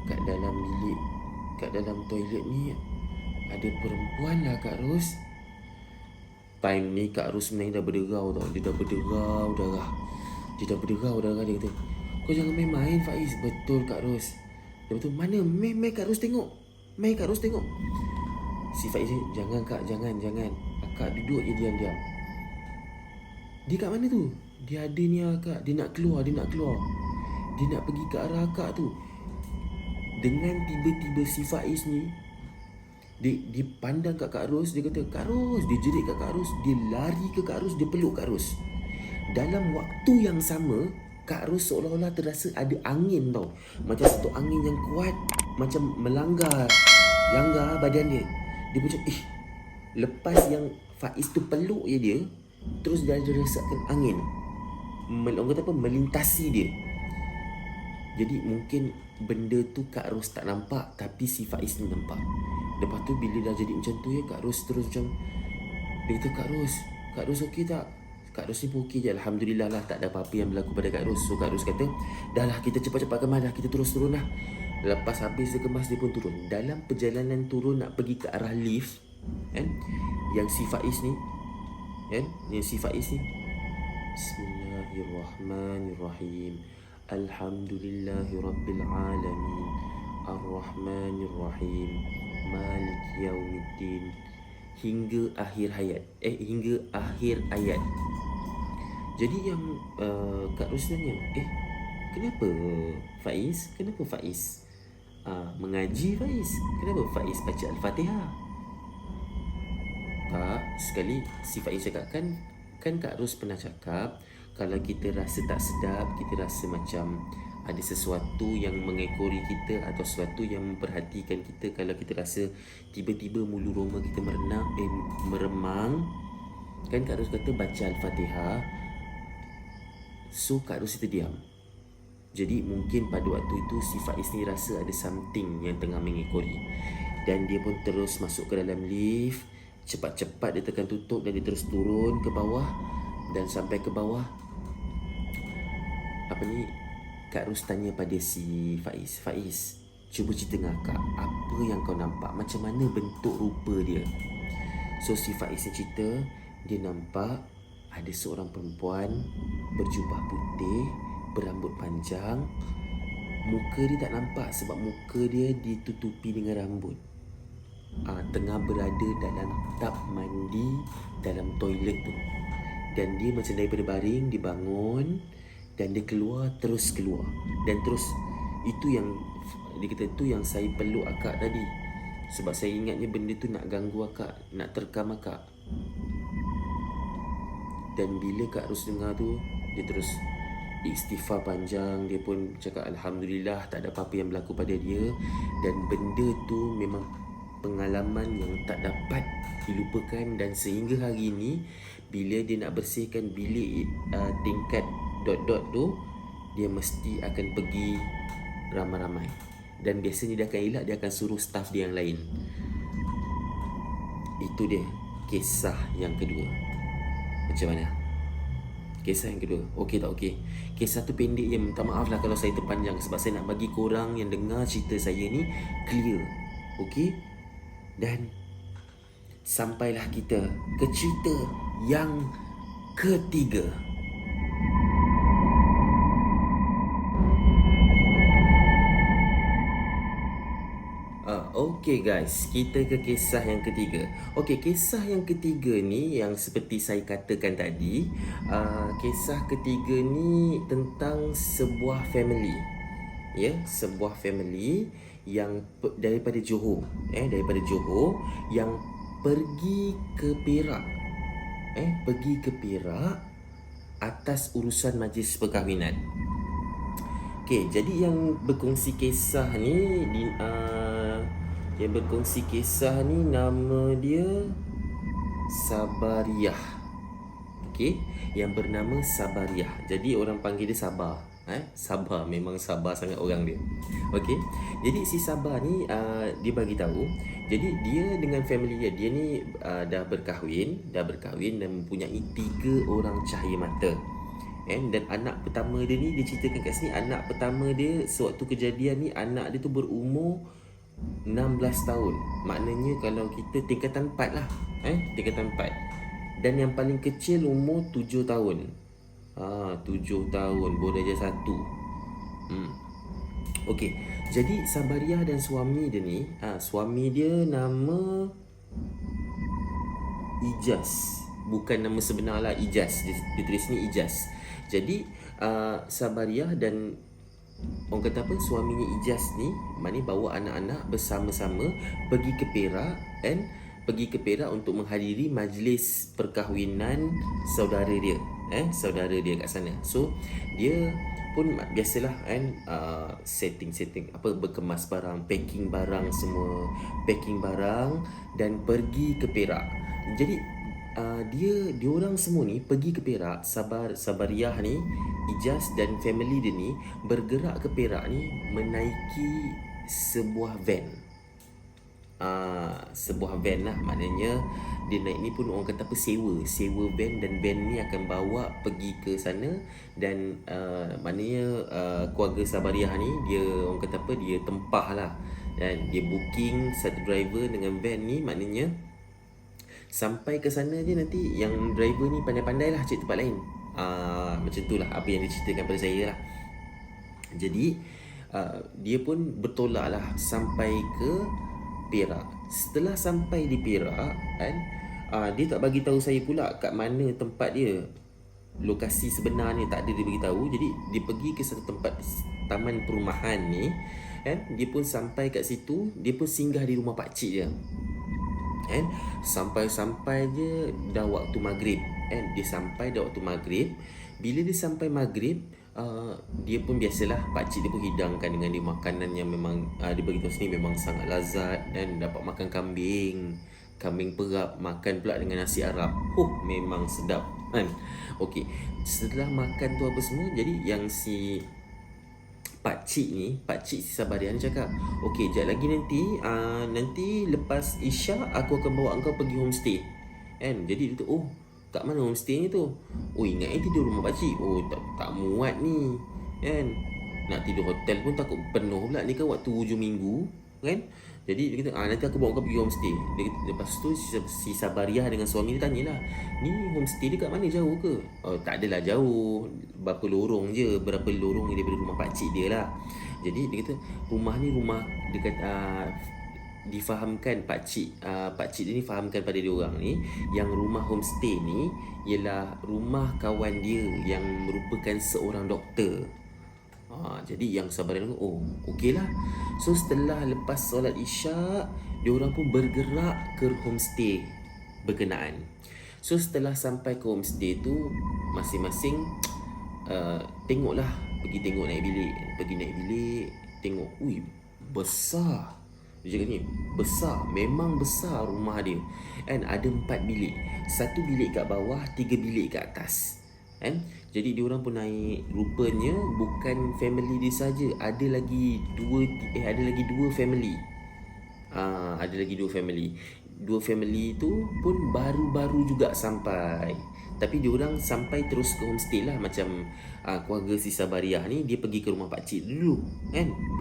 kat dalam bilik, kat dalam toilet ni ada perempuan lah Kak Ros. Time ni Kak Ros sebenarnya dah berderau tau. Dia dah berderau darah. Dia kata, kau jangan main-main Faiz. Betul Kak Ros. Dia betul, mana? Main Kak Ros tengok. Si Faiz ni, jangan Kak, jangan. Akak duduk je diam-diam. Dia kat mana tu? Dia ada ni Kak. Dia nak keluar. Dia nak pergi ke arah Kak tu. Dengan tiba-tiba si Faiz ni, dia pandang kat Kak Ros. Dia kata, Kak Ros. Dia jerit kat Kak Ros. Dia lari ke Kak Ros. Dia peluk Kak Ros. Dalam waktu yang sama, Kak Ros seolah-olah terasa ada angin tau. Macam satu angin yang kuat, macam melanggar badan dia. Dia macam, lepas yang Faiz tu peluk je dia, terus dia rasakan angin orang kata apa, melintasi dia. Jadi mungkin benda tu Kak Ros tak nampak, tapi si Faiz ni nampak. Lepas tu bila dah jadi macam tu ya, Kak Ros terus macam, dia kata, Kak Ros okey tak? Kak Ros ni pun okey je, Alhamdulillah lah, tak ada apa-apa yang berlaku pada Kak Ros. So Kak Ros kata, dah lah kita cepat-cepat kemas dah, kita terus turun lah. Lepas habis dia kemas, dia pun turun. Dalam perjalanan turun nak pergi ke arah lift, kan, yang si Faiz ni, Bismillahirrahmanirrahim. Alhamdulillahirabbilalamin. Ar-Rahmanirrahim. Malik Yaumiddin. Hingga akhir ayat. Jadi yang Kak Ros tanya, kenapa Faiz? Mengaji Faiz? Kenapa Faiz baca Al-Fatihah? Tak, sekali si Faiz cakap, kan Kak Ros pernah cakap, kalau kita rasa tak sedap, kita rasa macam ada sesuatu yang mengekori kita atau sesuatu yang memperhatikan kita, kalau kita rasa tiba-tiba mulu roma kita meremang, kan Kak Ros kata baca Al-Fatihah. So Kak Ros itu diam. Jadi mungkin pada waktu itu si Faiz ni rasa ada something yang tengah mengekori, dan dia pun terus masuk ke dalam lift. Cepat-cepat dia tekan tutup dan dia terus turun ke bawah. Dan sampai ke bawah, Kak Ros tanya pada si Faiz, cuba cerita dengan Kak, apa yang kau nampak, macam mana bentuk rupa dia. So si Faiz ni cerita, dia nampak ada seorang perempuan berjubah putih, berambut panjang. Muka dia tak nampak sebab muka dia ditutupi dengan rambut. Tengah berada dalam tub mandi dalam toilet tu. Dan dia macam daripada baring, dia bangun dan dia terus keluar. Dan terus, itu yang dia kata, tu yang saya peluk akak tadi. Sebab saya ingatnya benda tu nak ganggu akak, nak terkam akak. Dan bila Kak Ros dengar tu, dia terus istighfar panjang. Dia pun cakap Alhamdulillah tak ada apa-apa yang berlaku pada dia. Dan benda tu memang pengalaman yang tak dapat dilupakan. Dan sehingga hari ini, bila dia nak bersihkan bilik tingkat ... tu, dia mesti akan pergi ramai-ramai. Dan biasanya dia akan elak, dia akan suruh staff dia yang lain. Itu dia kisah yang kedua. Macam mana? Kisah yang kedua, okey tak okey? Kisah tu pendek je, minta maaf lah kalau saya terpanjang, sebab saya nak bagi korang yang dengar cerita saya ni clear. Okey? Dan sampailah kita ke cerita yang ketiga. Okey guys, kita ke kisah yang ketiga. Okey, kisah yang ketiga ni yang seperti saya katakan tadi, kisah ketiga ni tentang sebuah family. Ya, sebuah family yang daripada Johor, yang pergi ke Perak. Pergi ke Perak atas urusan majlis perkahwinan. Okey, jadi yang berkongsi kisah ni nama dia Sabariah. Okey, yang bernama Sabariah. Jadi orang panggil dia Sabah. Sabah, memang Sabah sangat orang dia. Okey. Jadi si Sabah ni dia bagi tahu, jadi dia dengan family dia ni dah berkahwin dan mempunyai 3 orang cahaya mata. Dan anak pertama dia ni, dia ceritakan kat sini, anak pertama dia sewaktu kejadian ni, anak dia tu berumur 16 tahun. Maknanya kalau kita tingkatan 4 lah. Tingkatan 4. Dan yang paling kecil umur 7 tahun. 7 tahun, baru darjah 1. Okey. Jadi Sabariah dan suami dia ni, suami dia nama Ijaz. Bukan nama sebenar lah, Ijaz. Dia tulis ni Ijaz. Jadi Sabariah dan orang kata apa, suaminya Ijaz ni maknanya bawa anak-anak bersama-sama pergi ke Perak, pergi ke Perak untuk menghadiri majlis perkahwinan saudara dia, saudara dia kat sana. So dia pun biasalah setting apa, berkemas barang, packing barang semua, packing barang dan pergi ke Perak. Jadi dia orang semua ni pergi ke Perak. Sabariah ni, Ijaz dan family dia ni bergerak ke Perak ni menaiki sebuah van. Sebuah van lah, maknanya dia naik ni pun orang kata apa, sewa van, dan van ni akan bawa pergi ke sana. Dan maknanya keluarga Sabariah ni dia orang kata apa, dia tempah lah, dan dia booking satu driver dengan van ni. Maknanya sampai ke sana je nanti yang driver ni pandai-pandai lah cari tempat lain. Macam tu lah apa yang diceritakan pada saya lah. Jadi dia pun bertolak lah sampai ke Perak. Setelah sampai di Perak dia tak bagi tahu saya pula kat mana tempat dia. Lokasi sebenarnya tak ada dia bagi tahu. Jadi dia pergi ke satu tempat taman perumahan ni, dia pun sampai kat situ. Dia pun singgah di rumah pakcik dia. Sampai-sampai je dah waktu maghrib. Dia sampai dah waktu maghrib. Bila dia sampai maghrib, dia pun biasalah, pakcik dia pun hidangkan dengan dia makanan yang memang dia beritahu sini memang sangat lazat. Dan dapat makan kambing perap, makan pula dengan nasi Arab. Memang sedap kan. Okey, setelah makan tu apa semua, jadi yang si pakcik si Sabariah ni cakap, okey, jap lagi nanti lepas Isyak aku akan bawa engkau pergi homestay. Jadi dia tu, kat mana homestay ni tu? Ingat tidur rumah pakcik. Tak muat ni. Nak tidur hotel pun takut penuh pula ni kan waktu hujung minggu kan. Jadi dia kata, nanti aku bawa kau pergi homestay. Dia kata, lepas tu si Sabariah dengan suami dia tanyalah, ni homestay dia kat mana, jauh ke? Tak adalah jauh, berapa lorong je, berapa lorong daripada rumah pakcik dia lah. Jadi dia kata, rumah ni rumah dekat difahamkan pakcik dia ni fahamkan pada dia orang ni yang rumah homestay ni ialah rumah kawan dia yang merupakan seorang doktor. Jadi yang Sabariah ni okey lah. So setelah lepas solat Isyak, diorang pun bergerak ke homestay berkenaan. So setelah sampai ke homestay tu, masing-masing tengoklah, pergi tengok naik bilik, tengok, besar. Dia cakap ni, besar, memang besar rumah dia. Ada 4 bilik. 1 bilik kat bawah, 3 bilik kat atas. Jadi diorang pun naik. Rupanya bukan family dia saja, ada lagi 2 family. Ada lagi 2 family. 2 family tu pun baru-baru juga sampai. Tapi diorang sampai terus ke homestay lah. Macam keluarga si Sabariah ni, dia pergi ke rumah pakcik dulu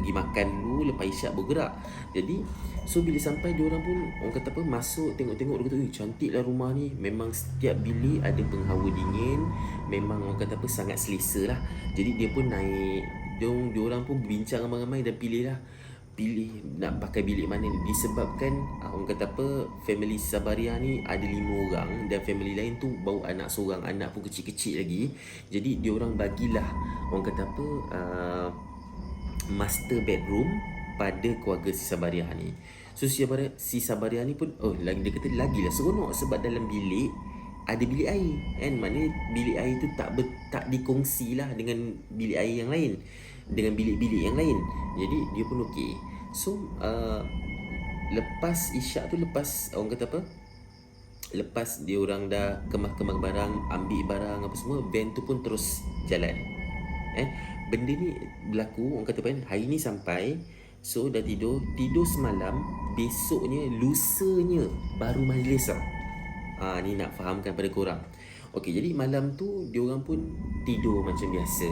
pergi makan dulu, lepas Isyak bergerak. Jadi so bila sampai, diorang pun orang kata apa, masuk tengok-tengok. Dia kata, cantik lah rumah ni. Memang setiap bilik ada penghawa dingin. Memang orang kata apa, sangat selesa lah. Jadi dia pun naik, diorang pun bincang ramai-ramai dan pilih nak pakai bilik mana ni. Disebabkan orang kata apa, family Sabariah ni ada 5 orang dan family lain tu bawa anak seorang, anak pun kecil-kecil lagi. Jadi diorang bagilah orang kata apa, master bedroom pada keluarga si Sabariah ni. So si Sabariah ni pun dia kata lagilah seronok sebab dalam bilik ada bilik air maknanya bilik air tu tak dikongsi lah dengan bilik air yang lain, dengan bilik-bilik yang lain. Jadi dia pun okey. So lepas Isyak tu, lepas orang kata apa, lepas dia orang dah kemas-kemas barang, ambil barang apa semua, van tu pun terus jalan. Benda ni berlaku orang kata apa, hari ni sampai. So dah tidur semalam, besoknya lusanya baru majlis lah. Ni nak fahamkan pada korang. Okey, jadi malam tu diorang pun tidur macam biasa.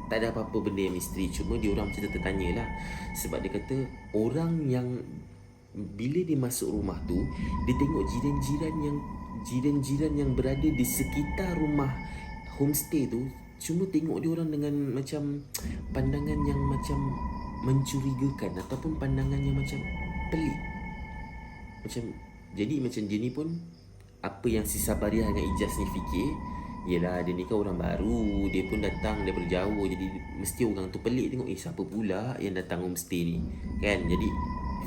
Tak ada apa-apa benda yang misteri. Cuma diorang macam tertanya lah. Sebab dia kata orang yang bila dia masuk rumah tu, dia tengok jiran-jiran yang berada di sekitar rumah homestay tu, cuma tengok dia orang dengan macam pandangan yang macam mencurigakan ataupun pandangan yang macam pelik. Jadi dia ni pun, apa yang si Sabariah dengan Ijaz ni fikir, yelah dia ni kan orang baru, dia pun datang daripada jauh, jadi mesti orang tu pelik tengok, siapa pula yang datang homestay ni, kan? Jadi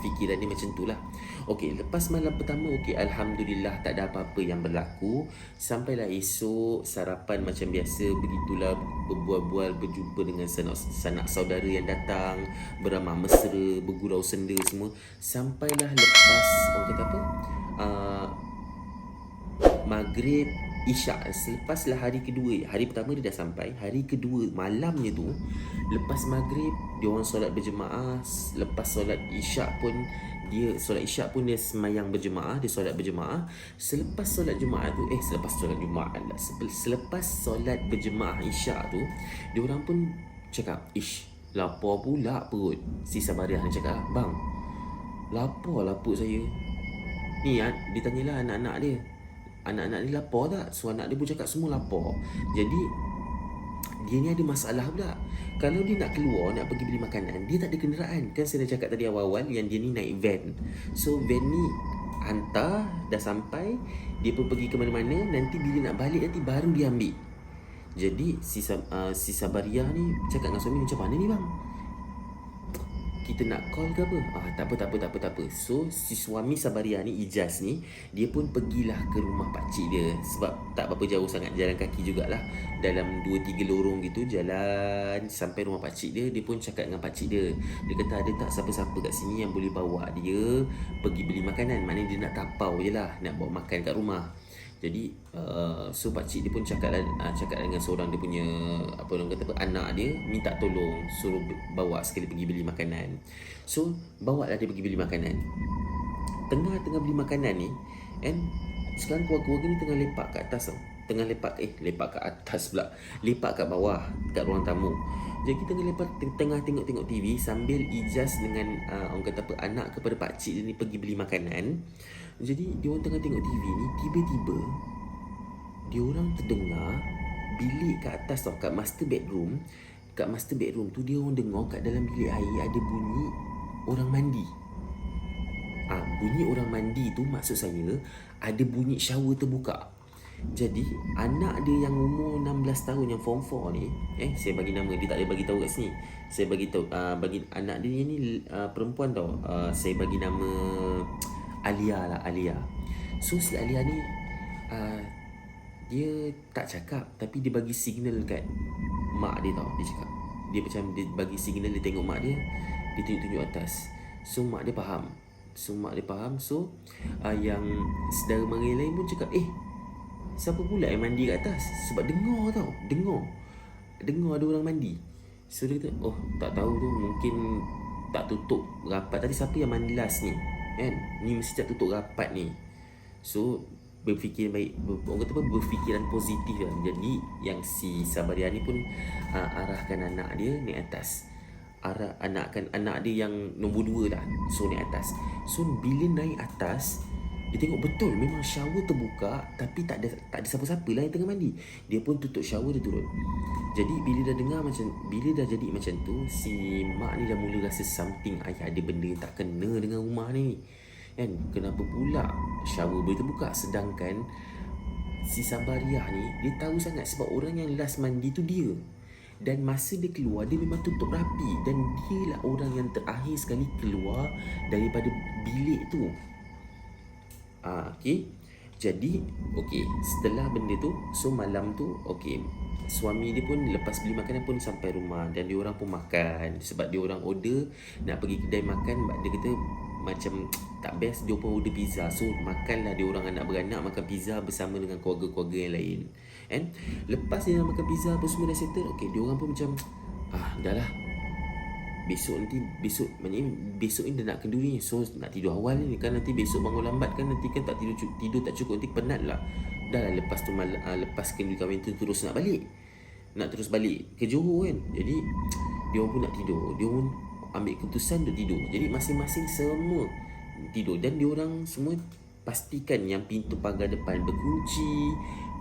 fikiran dia macam tu lah. Okey, lepas malam pertama, Alhamdulillah tak ada apa-apa yang berlaku. Sampailah esok, sarapan macam biasa, begitulah, berbual-bual, berjumpa dengan sanak saudara yang datang, beramah mesra, bergurau senda semua. Sampailah lepas, orang kata apa, Maghrib, Isyak. Selepaslah hari kedua, hari pertama dia dah sampai, hari kedua malamnya tu, lepas Maghrib dia orang solat berjemaah. Lepas solat Isyak pun dia semayang berjemaah, dia solat berjemaah. Selepas solat Jumaat tu, selepas solat berjemaah Isyak tu, dia orang pun cakap, lapar pula perut. Si Sabariah cakap, bang, lapar lah perut saya ni. Dia tanyalah anak-anak dia lapar tak? So anak dia pun cakap semua lapar. Jadi dia ni ada masalah pula. Kalau dia nak keluar, nak pergi beli makanan, dia tak ada kenderaan. Kan saya dah cakap tadi awal-awal yang dia ni naik van. So van ni hantar, dah sampai, dia pun pergi ke mana-mana, nanti bila nak balik nanti baru dia ambil. Jadi si Sabariah ni cakap dengan suami, macam mana ni bang? Kita nak call ke apa? Tak apa. So si suami Sabariah ni, Ijaz ni, dia pun pergilah ke rumah pakcik dia. Sebab tak berapa jauh sangat, jalan kaki jugalah, dalam 2-3 lorong gitu jalan sampai rumah pakcik dia. Dia pun cakap dengan pakcik dia, dia kata ada tak siapa-siapa kat sini yang boleh bawa dia pergi beli makanan. Maknanya dia nak tapau je lah, nak bawa makan kat rumah. Jadi so pakcik dia pun cakap dengan seorang dia punya anak dia, minta tolong suruh bawa sekali pergi beli makanan. So bawa lah dia pergi beli makanan. Tengah beli makanan ni, and sekarang keluarga ni tengah lepak kat atas tau. Lepak kat bawah, kat ruang tamu. Jadi kita tengah tengok TV sambil Ijaz dengan anak kepada pakcik dia ni pergi beli makanan. Jadi dia orang tengah tengok TV ni, tiba-tiba dia orang terdengar bilik kat atas tau, kat master bedroom tu, dia orang dengar kat dalam bilik air ada bunyi orang mandi. Bunyi orang mandi tu maksud saya ada bunyi shower terbuka. Jadi anak dia yang umur 16 tahun, yang form 4 ni, saya bagi nama, dia tak boleh bagi tahu kat sini. Saya bagi tahu, bagi anak dia ni perempuan tau. Saya bagi nama Alia. So si Alia ni dia tak cakap, tapi dia bagi signal kat mak dia tau. Dia cakap, dia macam dia bagi signal, dia tengok mak dia, dia tunjuk atas. So mak dia faham. So yang saudara mara lain pun cakap, siapa pula yang mandi kat atas? Sebab dengar ada orang mandi. So dia kata, tak tahu tu, mungkin tak tutup rapat. Tadi siapa yang mandi last ni, kan? Ni mesti tak tutup rapat ni. So berfikiran positif lah. Jadi yang si Sabariah ni pun arahkan anak dia naik atas. Anak dia yang nombor 2 lah. So naik atas. So bila naik atas, dia tengok betul memang shower terbuka, tapi tak ada siapa-siapa lah yang tengah mandi. Dia pun tutup shower, dia turun. Jadi bila dah jadi macam tu, si mak ni dah mula rasa something, ada benda yang tak kena dengan rumah ni, kan? Kenapa pula shower boleh terbuka, sedangkan si Sabariah ni dia tahu sangat sebab orang yang last mandi tu dia. Dan masa dia keluar, dia memang tutup rapi, dan dia lah orang yang terakhir sekali keluar daripada bilik tu. Jadi setelah benda tu, so malam tu suami dia pun lepas beli makanan pun sampai rumah, dan dia orang pun makan. Sebab dia orang order nak pergi kedai makan, dia kata macam tak best, dia pun order pizza. So makanlah dia orang anak beranak makan pizza bersama dengan keluarga-keluarga yang lain. And lepas dia makan pizza apa semua dah settle, dia orang pun macam dah lah, besok ni dia nak kenduri, so nak tidur awal ni, kan nanti besok bangun lambat kan, nanti kan tak tidur tak cukup, nanti penat lah. dah lah lepas kenduri kahwin tu terus nak terus balik ke Johor kan. Jadi dia orang pun nak tidur, dia pun ambil keputusan untuk tidur. Jadi masing-masing semua tidur, dan dia orang semua pastikan yang pintu pagar depan berkunci,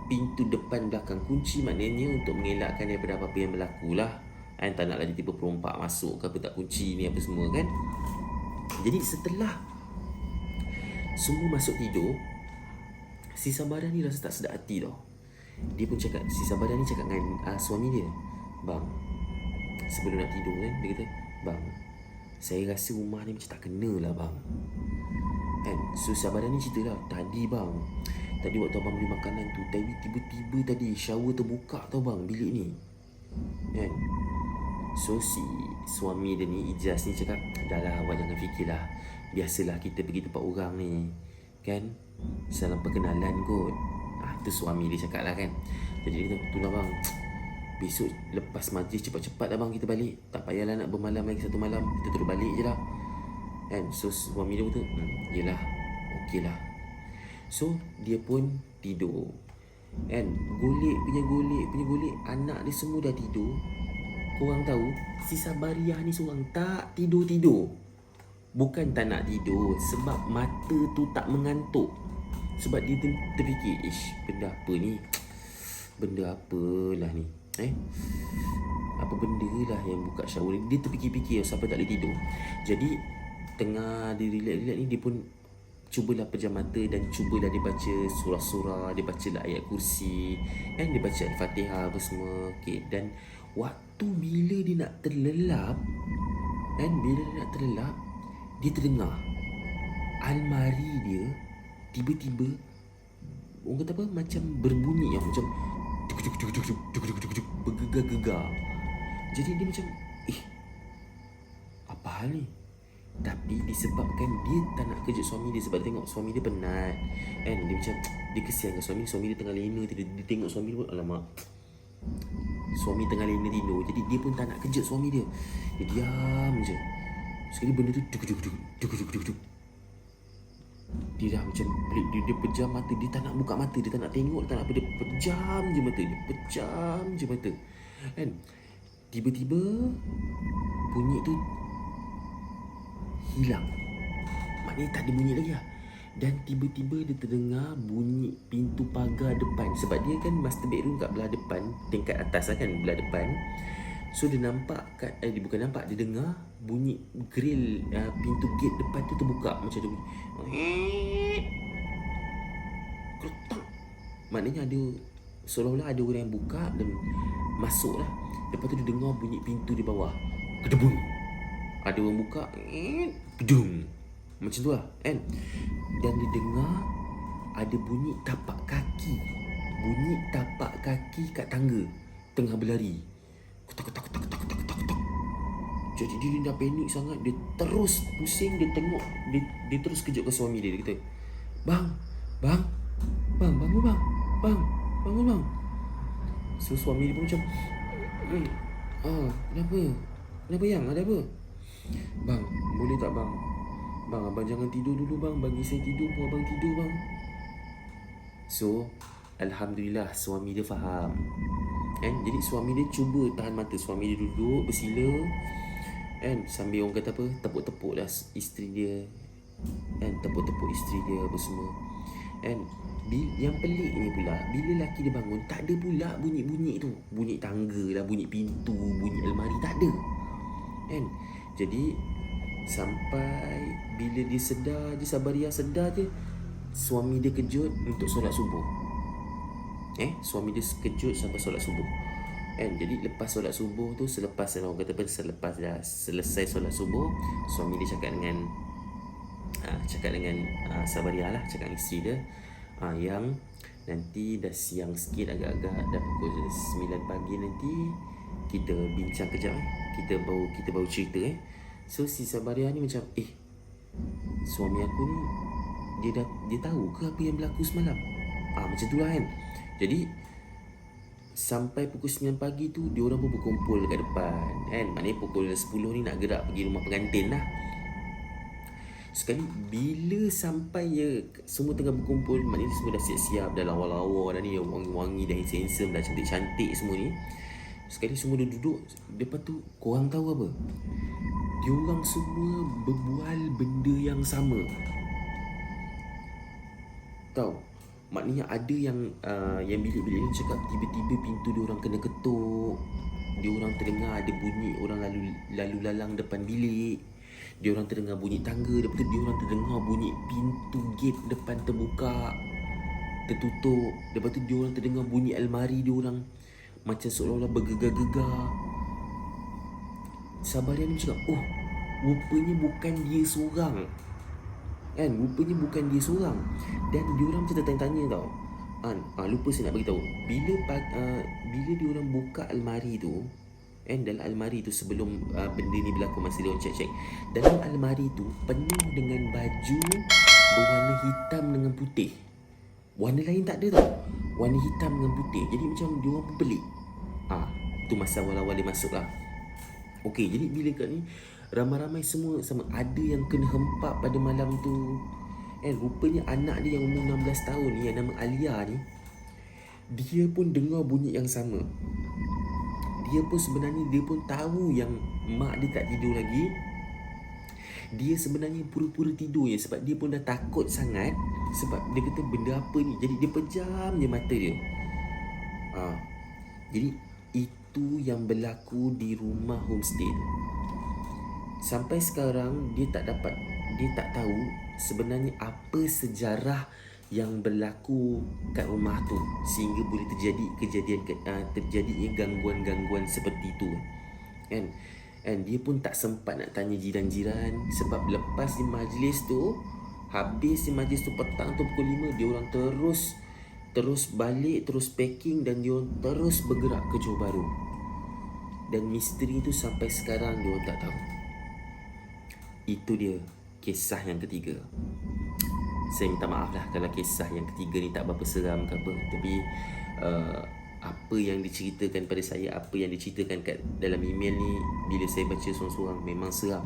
pintu depan belakang kunci, maknanya untuk mengelakkan daripada apa-apa yang berlaku lah kan. Tak naklah tiba-tiba perompak masuk ke apa, tak kunci ni apa semua kan. Jadi setelah semua masuk tidur, si Sabariah ni rasa tak sedap hati tau. Dia pun cakap, si Sabariah ni cakap dengan suami dia, bang, sebelum nak tidur kan, dia kata, bang, saya rasa rumah ni macam tak kena lah bang kan. So Sabariah ni cerita lah, tadi waktu abang beli makanan tu, tiba-tiba tadi shower terbuka tau bang bilik ni kan. So si suami dia ni, Ijaz ni, cakap, dah lah awak jangan fikirlah, biasalah kita pergi tempat orang ni kan, salam perkenalan kot. Tu suami dia cakap lah kan. Jadi dia kata, tu lah bang, besok lepas majlis cepat-cepat lah bang kita balik, tak payahlah nak bermalam lagi satu malam, kita terus balik je lah kan. So suami dia kata, yelah, okey lah. So dia pun tidur kan, golek punya golek, anak dia semua dah tidur. Korang tahu, si Sabariah ni seorang tak tidur. Bukan tak nak tidur, sebab mata tu tak mengantuk. Sebab dia terfikir, benda apa ni? Benda apalah ni? Apa benda lah yang buka shower ni? Dia terfikir-fikir sampai tak boleh tidur. Jadi tengah dia relax ni, dia pun cubalah pejam mata dan cubalah dia baca surah-surah, dia bacalah ayat kursi kan, dia baca Al-Fatihah apa semua. Okay. Dan waktu bila dia nak terlelap kan, dia terdengar almari dia tiba-tiba, orang kata apa, macam berbunyi yang macam bergegar-gegar. Jadi dia macam, apa hal ni? Tapi disebabkan dia tak nak kejut suami dia, sebab dia tengok suami dia penat kan. Dia macam, dia kesian dengan suami dia tengah lena tidur. Dia tengok suami dia pun, alamak, suami tengah lena tidur. Jadi dia pun tak nak kejut suami dia, dia diam je. Sekali benda tu duk. Dia dah macam pelik, dia pejam mata, dia tak nak buka mata, dia tak nak tengok, tak nak apa, dia pejam je mata kan. Tiba-tiba bunyi tu hilang, maknanya tak ada bunyi lagi lah. Dan tiba-tiba dia terdengar bunyi pintu pagar depan, sebab dia kan master bedroom kat belah depan, tingkat atas lah kan, belah depan. So dia nampak bukan nampak, dia dengar bunyi grill pintu gate depan tu terbuka, macam ada bunyi keretak. Maknanya ada, seolah-olah ada orang yang buka dan masuk lah. Lepas tu dia dengar bunyi pintu di bawah, kedebung. Ada orang buka, gedung, macam tu lah kan. Dan dia dengar ada bunyi tapak kaki kat tangga, tengah berlari. Ketak. Jadi dia dah panik sangat, dia terus pusing, dia tengok, dia terus kejut ke suami dia. Dia kata, Bang, bangun bang. So suami dia pun macam, kenapa yang ada apa? Bang, boleh tak bang? Bang, abang jangan tidur dulu bang, bagi saya tidur pun abang tidur bang. So alhamdulillah suami dia faham kan. Jadi suami dia cuba tahan mata, suami dia duduk bersila kan, sambil orang kata apa, tepuk-tepuk lah isteri dia kan, tepuk-tepuk isteri dia apa semua kan. Yang peliknya pula, bila lelaki dia bangun, tak ada pula bunyi-bunyi tu, bunyi tangga lah, bunyi pintu, bunyi almari, tak ada kan. Jadi sampai bila dia sedar je, Sabariah sedar je, suami dia kejut untuk solat subuh. Suami dia kejut sampai solat subuh kan. Jadi lepas solat subuh tu, selepas dah selesai solat subuh, suami dia cakap dengan Sabariah lah, cakap dengan isteri dia, yang nanti dah siang sikit, agak-agak dah pukul 9 pagi nanti kita bincang kejap kita baru cerita So si Sabariah ni macam, suami aku ni dia tahu ke apa yang berlaku semalam? Macam tu lah kan. Jadi sampai pukul 9 pagi tu, dia orang pun berkumpul dekat depan kan. Maknanya pukul 10 ni nak gerak pergi rumah pengantin lah. Sekali bila sampai semua tengah berkumpul, maknanya semua dah siap-siap, dah lawa-lawa dah ni, wangi-wangi, dah handsome, dah cantik-cantik semua ni. Sekali semua duduk. Lepas tu korang tahu apa? Diorang semua berbual benda yang sama. Tahu? Maknanya ada yang bilik-bilik ni cakap tiba-tiba pintu diorang kena ketuk. Diorang terdengar ada bunyi orang lalu lalang depan bilik. Diorang terdengar bunyi tangga. Lepas tu diorang terdengar bunyi pintu gate depan terbuka, tertutup. Lepas tu diorang terdengar bunyi almari diorang macam seolah-olah bergegar-gegar. Sabaria ni cakap, oh, rupanya bukan dia seorang. Kan, rupanya bukan dia seorang. Dan diorang macam tertanya-tanya tau. Lupa saya nak beritahu. Bila diorang buka almari tu, dalam almari tu sebelum benda ni berlaku, masa diorang cek-cek, dalam almari tu penuh dengan baju berwarna hitam dengan putih. Warna lain tak ada tau. Warna hitam dengan putih. Jadi macam diorang pun pelik. Tu masa awal-awal dia masuk lah. Okey, jadi bila kat ni ramai-ramai semua sama, ada yang kena hempap pada malam tu. Rupanya anak dia yang umur 16 tahun ni, yang nama Alia ni, dia pun dengar bunyi yang sama. Dia pun sebenarnya dia pun tahu yang mak dia tak tidur lagi. Dia sebenarnya pura-pura tidur je sebab dia pun dah takut sangat. Sebab dia kata benda apa ni. Jadi dia pejam je mata dia. Jadi itu yang berlaku di rumah homestay tu. Sampai sekarang dia tak tahu sebenarnya apa sejarah yang berlaku kat rumah tu sehingga boleh terjadinya gangguan-gangguan seperti itu. Kan? Dia pun tak sempat nak tanya jiran-jiran sebab lepas di majlis tu, habis di majlis tu petang tu pukul 5, dia orang terus balik, terus packing dan dia orang terus bergerak ke Johor Bahru. Dan misteri tu sampai sekarang dia orang tak tahu. Itu dia kisah yang ketiga. Saya minta maaf lah kalau kisah yang ketiga ni tak berapa seram ke apa. Tapi apa yang diceritakan pada saya, apa yang diceritakan kat dalam email ni, bila saya baca seorang-seorang memang seram.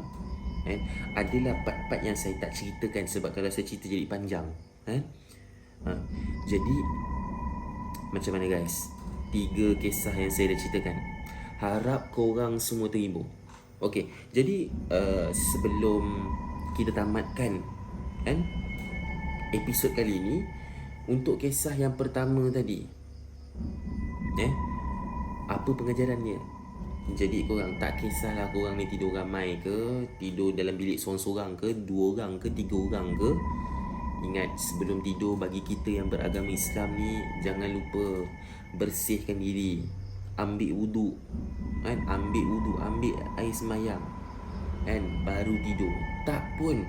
Adalah part-part yang saya tak ceritakan sebab kalau saya cerita jadi panjang. Jadi macam mana guys? 3 kisah yang saya dah ceritakan. Harap korang semua terhibur. Okey, jadi sebelum kita tamatkan episod kali ini, untuk kisah yang pertama tadi, apa pengajarannya? Jadi korang tak kisahlah korang ni tidur ramai ke, tidur dalam bilik seorang-seorang ke, 2 orang ke, 3 orang ke, ingat sebelum tidur bagi kita yang beragama Islam ni, jangan lupa bersihkan diri, ambil wudu, ambil air semayang, baru tidur. Tak pun,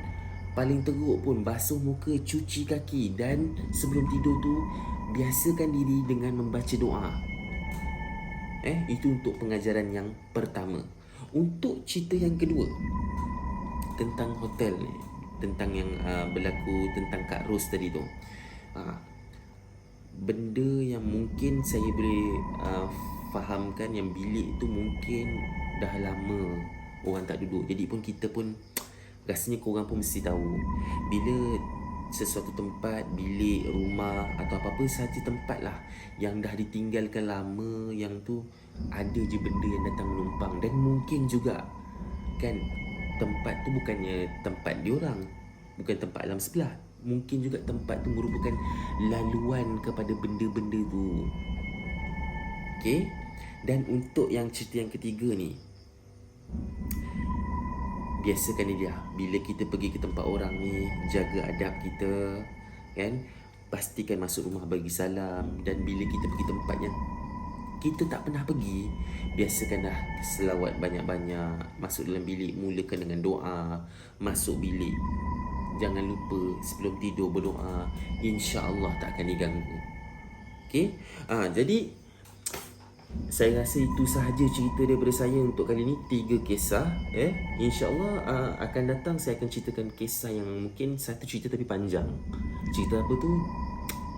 paling teruk pun basuh muka, cuci kaki, dan sebelum tidur tu biasakan diri dengan membaca doa. Itu untuk pengajaran yang pertama. Untuk cerita yang kedua tentang hotel ni, tentang yang berlaku tentang Kak Ros tadi tu, benda yang mungkin saya boleh fahamkan, yang bilik tu mungkin dah lama orang tak duduk. Jadi pun kita pun rasanya korang pun mesti tahu, bila sesuatu tempat, bilik, rumah atau apa-apa sahaja tempat lah yang dah ditinggalkan lama, yang tu ada je benda yang datang menumpang. Dan mungkin juga kan tempat tu bukannya tempat diorang, bukan tempat alam sebelah, mungkin juga tempat tu merupakan laluan kepada benda-benda tu. Okay. Dan untuk yang cerita yang ketiga ni, biasakan dia, bila kita pergi ke tempat orang ni, jaga adab kita, kan? Pastikan masuk rumah bagi salam. Dan bila kita pergi tempat yang kita tak pernah pergi, biasakan dah selawat banyak-banyak. Masuk dalam bilik, mulakan dengan doa. Masuk bilik, jangan lupa sebelum tidur berdoa, insya-Allah tak akan diganggu. Okay? Jadi saya rasa itu sahaja cerita daripada saya untuk kali ni, 3 kisah. InsyaAllah akan datang saya akan ceritakan kisah yang mungkin satu cerita tapi panjang. Cerita apa tu?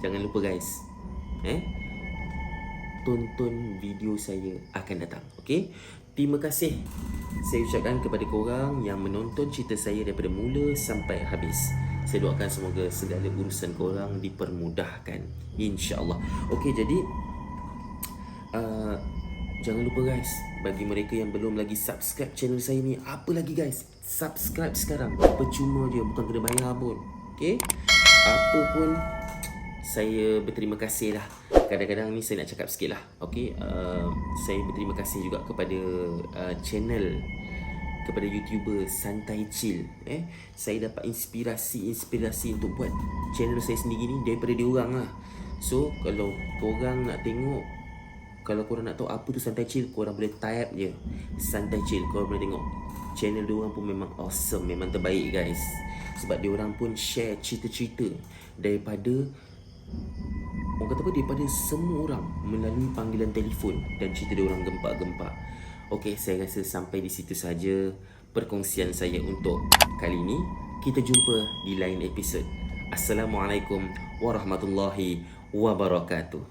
Jangan lupa guys, tonton video saya akan datang. Okay? terima kasih saya ucapkan kepada korang yang menonton cerita saya daripada mula sampai habis. Saya doakan semoga segala urusan korang dipermudahkan, insya-Allah. Okey, jadi jangan lupa guys, bagi mereka yang belum lagi subscribe channel saya ni, apa lagi guys, subscribe sekarang. Percuma je, bukan kena bayar pun. Okey, apa pun saya berterima kasih lah. Kadang-kadang ni saya nak cakap sikit lah. Okey, saya berterima kasih juga kepada channel, kepada YouTuber Santai Chill. Saya dapat inspirasi untuk buat channel saya sendiri ni daripada diorang lah. So kalau korang nak tengok, kalau korang nak tahu apa tu Santai Chill, korang boleh type je Santai Chill, korang boleh tengok. Channel diorang pun memang awesome, memang terbaik guys. Sebab diorang pun share cerita-cerita daripada, orang kata apa, daripada semua orang melalui panggilan telefon, dan cerita diorang gempak-gempak. Okey, saya rasa sampai di situ saja perkongsian saya untuk kali ini. Kita jumpa di lain episod. Assalamualaikum warahmatullahi wabarakatuh.